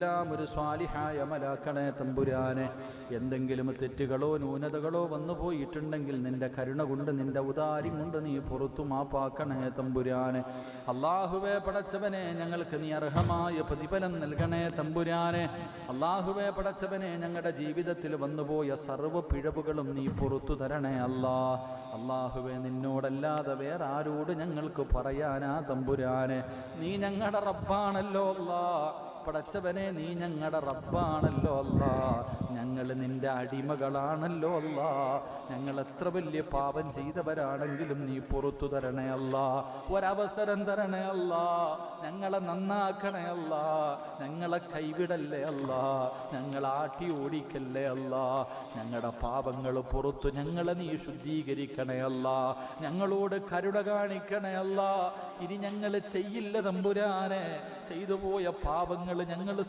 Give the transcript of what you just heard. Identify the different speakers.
Speaker 1: എല്ലാം ഒരു സ്വാലിഹായ അമലാക്കണേ തമ്പുരാനെ. എന്തെങ്കിലും തെറ്റുകളോ ന്യൂനതകളോ വന്നു പോയിട്ടുണ്ടെങ്കിൽ നിന്റെ കരുണ കൊണ്ട് നിന്റെ ഉദാര്യം കൊണ്ട് നീ പുറത്തു മാപ്പാക്കണേ തമ്പുരാനെ. അള്ളാഹുവേ പടച്ചവനെ, ഞങ്ങൾക്ക് നീ അർഹമായ പ്രതിഫലം നൽകണേ തമ്പുരാനെ. അള്ളാഹുവേ പടച്ചവനെ, ഞങ്ങളുടെ ജീവിതത്തിൽ വന്നുപോയ സർവ്വ പിഴവുകളും നീ പുറത്തു തരണേ അല്ലാ. അള്ളാഹുവേ, നിന്നോടല്ലാതെ വേറെ ആരോട് ഞങ്ങൾക്ക് പറയാനാ തമ്പുരാനെ? നീ ഞങ്ങളുടെ റബ്ബാണല്ലോ അല്ലാ. പടച്ചവനെ, നീ ഞങ്ങളുടെ റബ്ബാണല്ലോ അല്ലാ. ഞങ്ങൾ നിന്റെ അടിമകളാണല്ലോ അല്ലാ. ഞങ്ങൾ എത്ര വലിയ പാപം ചെയ്തവരാണെങ്കിലും നീ പുറത്തു തരണേ അല്ലാ. ഒരവസരം തരണേ അല്ലാ. ഞങ്ങളെ നന്നാക്കണേ അല്ലാ. ഞങ്ങളെ കൈവിടല്ലേ അല്ലാ. ഞങ്ങളെ ആട്ടി ഓടിക്കല്ലേ അല്ലാ. ഞങ്ങളുടെ പാപങ്ങൾ പുറത്തു ഞങ്ങളെ നീ ശുദ്ധീകരിക്കണേ അല്ലാ. ഞങ്ങളോട് കരുണ കാണിക്കണേ അല്ലാ. ഇനി ഞങ്ങൾ ചെയ്യില്ല തമ്പുരാനെ. ചെയ്തു പോയ പാപങ്ങൾ ഞങ്ങൾ